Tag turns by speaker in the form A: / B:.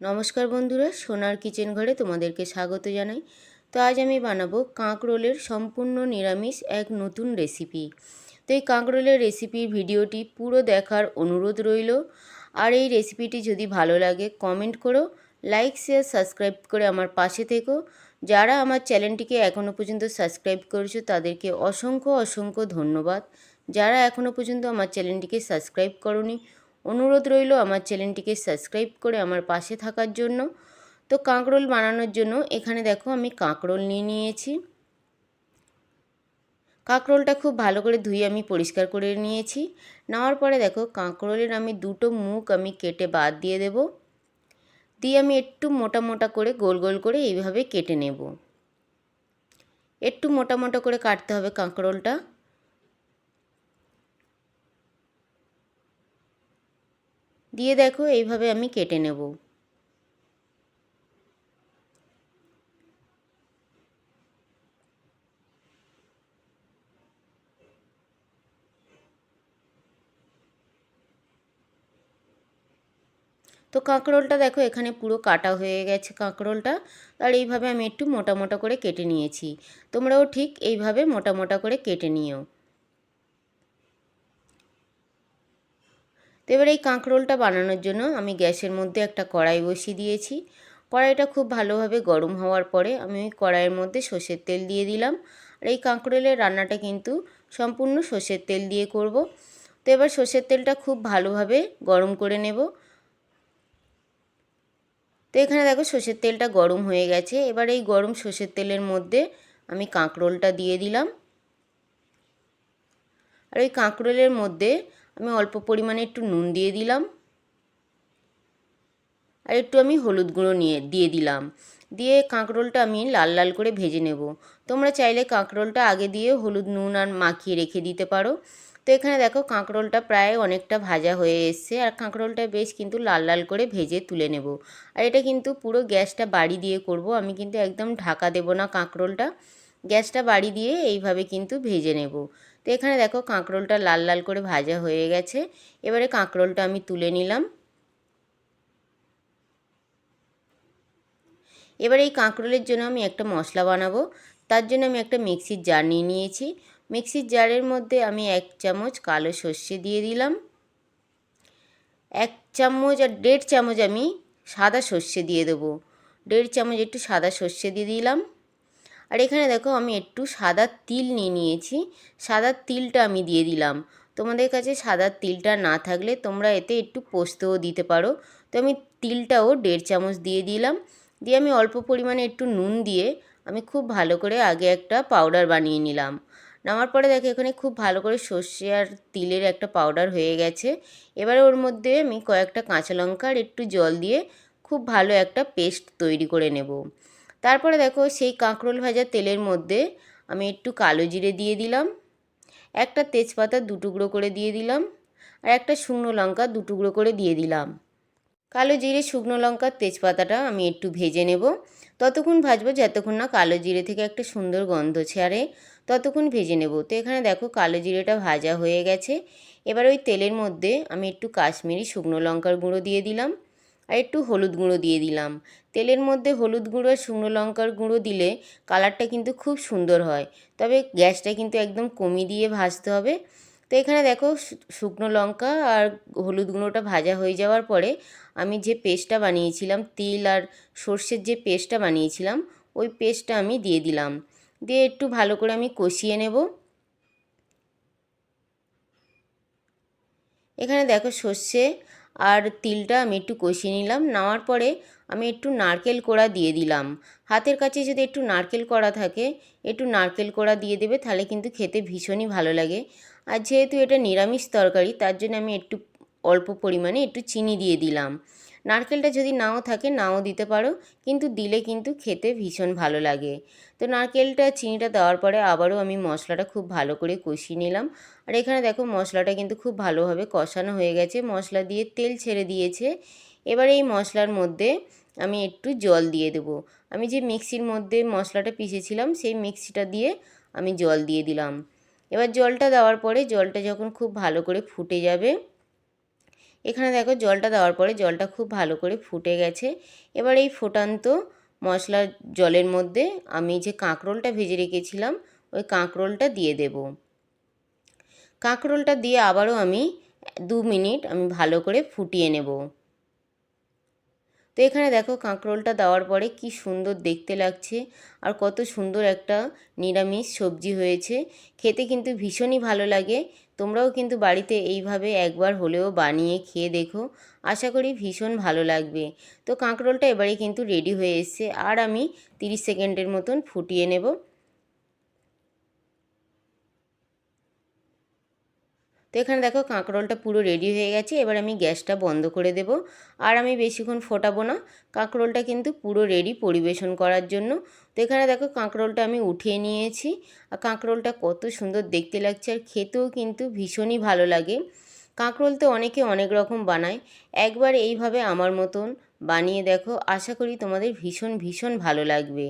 A: নমস্কার বন্ধুরা, সোনার কিচেন ঘরে তোমাদেরকে স্বাগত জানাই। তো আজ আমি বানাবো কাঁকরোলের সম্পূর্ণ নিরামিষ এক নতুন রেসিপি। তো এই কাঁকরোলের রেসিপির ভিডিওটি পুরো দেখার অনুরোধ রইল। আর এই রেসিপিটি যদি ভালো লাগে কমেন্ট করো, লাইক শেয়ার সাবস্ক্রাইব করে আমার পাশে থেকো। যারা আমার চ্যানেলটিকে এখনও পর্যন্ত সাবস্ক্রাইব করেছো তাদেরকে অসংখ্য অসংখ্য ধন্যবাদ। যারা এখনও পর্যন্ত আমার চ্যানেলটিকে সাবস্ক্রাইব করোনি, অনুরোধ রইল আমার চ্যানেলটিকে সাবস্ক্রাইব করে আমার পাশে থাকার জন্য। তো কাঁকরোল বানানোর জন্য এখানে দেখো আমি কাঁকরোল নিয়ে নিয়েছি। কাঁকরোলটা খুব ভালো করে ধুয়ে আমি পরিষ্কার করে নিয়েছি। নেওয়ার পরে দেখো কাঁকরোলের আমি দুটো মুখ আমি কেটে বাদ দিয়ে দেব। দিয়ে আমি একটু মোটা মোটা করে গোল গোল করে এইভাবে কেটে নেব। একটু মোটা মোটা করে কাটতে হবে কাঁকরোলটা। দিয়ে দেখো এইভাবে আমি কেটে নেব। তো কাঁকরোলটা দেখো এখানে পুরো কাটা হয়ে গেছে কাঁকরোলটা। আর এইভাবে আমি একটু মোটা মোটা করে কেটে নিয়েছি। তোমরাও ঠিক এইভাবে মোটা মোটা করে কেটে নিও। তো এবার এই কাঁকরোলটা বানানোর জন্য আমি গ্যাসের মধ্যে একটা কড়াই বসিয়ে দিয়েছি। কড়াইটা খুব ভালোভাবে গরম হওয়ার পরে আমি ওই কড়াইয়ের মধ্যে সর্ষের তেল দিয়ে দিলাম। আর এই কাঁকরোলের রান্নাটা কিন্তু সম্পূর্ণ সর্ষের তেল দিয়ে করব। তো এবার সর্ষের তেলটা খুব ভালোভাবে গরম করে নেব। তো এখানে দেখো সর্ষের তেলটা গরম হয়ে গেছে। এবার এই গরম সর্ষের তেলের মধ্যে আমি কাঁকরোলটা দিয়ে দিলাম। আর ওই কাঁকরোলের মধ্যে আমি অল্প পরিমাণে একটু নুন দিয়ে দিলাম। আর একটু আমি হলুদ গুঁড়ো দিয়ে দিলাম। দিয়ে কাঁকরোলটা আমি লাল লাল করে ভেজে নেব। তোমরা চাইলে কাঁকরোলটা আগে দিয়ে হলুদ নুন আর মাখিয়ে রেখে দিতে পারো। তো এখানে দেখো কাঁকরোলটা প্রায় অনেকটা ভাজা হয়ে এসছে। আর কাঁকরোলটা বেশ কিন্তু লাল লাল করে ভেজে তুলে নেব। আর এটা কিন্তু পুরো গ্যাসটা বাড়ি দিয়ে করব, আমি কিন্তু একদম ঢাকা দেব না কাঁকরোলটা। গ্যাসটা বাড়ি দিয়ে এইভাবে কিন্তু ভেজে নেব। তো এখানে দেখো কাঁকরোলটা লাল লাল করে ভাজা হয়ে গেছে। এবারে কাঁকরোলটা আমি তুলে নিলাম। এবার এই কাঁকরোলের জন্য আমি একটা মশলা বানাবো। তার জন্য আমি একটা মিক্সির জার নিয়ে নিয়েছি। মিক্সির জারের মধ্যে আমি 1 চামচ কালো সর্ষে দিয়ে দিলাম। 1 চামচ আর 1.5 চামচ আমি সাদা সর্ষে দিয়ে দেবো। 1.5 চামচ একটু সাদা সর্ষে দিয়ে দিলাম। আর এখানে দেখো আমি একটু সাদা তিল নিয়ে নিয়েছি। সাদা তিলটা আমি দিয়ে দিলাম। তোমাদের কাছে সাদা তিলটা না থাকলে তোমরা এতে একটু পোস্তও দিতে পারো। তো আমি তিলটাও 1.5 চামচ দিয়ে দিলাম। দিয়ে আমি অল্প পরিমাণে একটু নুন দিয়ে আমি খুব ভালো করে আগে একটা পাউডার বানিয়ে নিলাম। নেওয়ার পরে দেখো এখানে খুব ভালো করে সর্ষে আর তিলের একটা পাউডার হয়ে গেছে। এবারে ওর মধ্যে আমি কয়েকটা কাঁচা লঙ্কা আর একটু জল দিয়ে খুব ভালো একটা পেস্ট তৈরি করে নেব। তারপরে দেখো সেই কাঁকরোল ভাজা তেলের মধ্যে আমি একটু কালো জিরে দিয়ে দিলাম। একটা তেজপাতা 2 টুকরো করে দিয়ে দিলাম। আর একটা শুকনো লঙ্কা 2 টুকরো করে দিয়ে দিলাম। কালো জিরে, শুকনো লঙ্কা, তেজপাতাটা আমি একটু ভেজে নেব। ততক্ষণ ভাজবো যতক্ষণ না কালো জিরে থেকে একটা সুন্দর গন্ধ ছাড়ে, ততক্ষণ ভেজে নেব। তো এখানে দেখো কালো জিরেটা ভাজা হয়ে গেছে। এবার ওই তেলের মধ্যে আমি একটু কাশ্মীরি শুকনো লঙ্কার গুঁড়ো দিয়ে দিলাম। আর একটু হলুদ গুঁড়ো দিয়ে দিলাম। তেলের মধ্যে হলুদ গুঁড়ো আর শুকনো লঙ্কার গুঁড়ো দিলে কালারটা কিন্তু খুব সুন্দর হয়। তবে গ্যাসটা কিন্তু একদম কমিয়ে দিয়ে ভাজতে হবে। তো এখানে দেখো শুকনো লঙ্কা আর হলুদ গুঁড়োটা ভাজা হয়ে যাওয়ার পরে আমি যে পেস্টটা বানিয়েছিলাম, তিল আর সর্ষের যে পেস্টটা বানিয়েছিলাম, ওই পেস্টটা আমি দিয়ে দিলাম। দিয়ে একটু ভালো করে আমি কষিয়ে নেব। এখানে দেখো সর্ষে আর তিলটা আমি একটু কষিয়ে নিলাম। নেওয়ার পরে আমি একটু নারকেল কোড়া দিয়ে দিলাম। হাতের কাছে যদি একটু নারকেল কোড়া থাকে, একটু নারকেল কোড়া দিয়ে দেবে, তাহলে কিন্তু খেতে ভীষণই ভালো লাগে। আর যেহেতু এটা নিরামিষ তরকারি, তার জন্য আমি একটু অল্প পরিমাণে একটু চিনি দিয়ে দিলাম। নারকেলটা যদি নাও থাকে নাও দিতে পারো, কিন্তু দিলে কিন্তু খেতে ভীষণ ভালো লাগে। তো নারকেলটা চিনিটা দেওয়ার পরে আবারও আমি মশলাটা খুব ভালো করে কষিয়ে নিলাম। আর এখানে দেখো মশলাটা কিন্তু খুব ভালোভাবে কষানো হয়ে গেছে, মশলা দিয়ে তেল ছেড়ে দিয়েছে। এবার এই মশলার মধ্যে আমি একটু জল দিয়ে দেবো। আমি যে মিক্সির মধ্যে মশলাটা পিষেছিলাম সেই মিক্সিটা দিয়ে আমি জল দিয়ে দিলাম। এবার জলটা দেওয়ার পরে জলটা যখন খুব ভালো করে ফুটে যাবে, এখানে দেখো জলটা দেওয়ার পরে জলটা খুব ভালো করে ফুটে গেছে। এবার এই ফোটান্ত মশলার জলের মধ্যে আমি যে কাঁকরোলটা ভেজে রেখেছিলাম ওই কাঁকরোলটা দিয়ে দেব। কাঁকরোলটা দিয়ে আবারও আমি 2 মিনিট আমি ভালো করে ফুটিয়ে নেব। তো এখানে দেখো কাঁকরোলটা দেওয়ার পরে কি সুন্দর দেখতে লাগছে আর কত সুন্দর একটা নিরামিষ সবজি হয়েছে। খেতে কিন্তু ভীষণই ভালো লাগে। তোমরাও কিন্তু বাড়িতে এইভাবে একবার হলেও বানিয়ে খেয়ে দেখো, আশা করি ভীষণ ভালো লাগবে। তো কাঁকরোলটা এবারে কিন্তু রেডি হয়ে এসছে, আর আমি 30 সেকেন্ডের মতন ফুটিয়ে নেব। তো এখানে দেখো কাঁকরোলটা পুরো রেডি হয়ে গেছে। এবার আমি গ্যাসটা বন্ধ করে দেব, আর আমি বেশিক্ষণ ফোটাবো না। কাঁকরোলটা কিন্তু পুরো রেডি পরিবেশন করার জন্য। তো এখানে দেখো কাঁকরোলটা আমি উঠিয়ে নিয়েছি, আর কাঁকরোলটা কত সুন্দর দেখতে লাগছে, আর খেতেও কিন্তু ভীষণই ভালো লাগে। কাঁকরোল তো অনেকে অনেক রকম বানায়, একবার এইভাবে আমার মতন বানিয়ে দেখো, আশা করি তোমাদের ভীষণ ভীষণ ভালো লাগবে।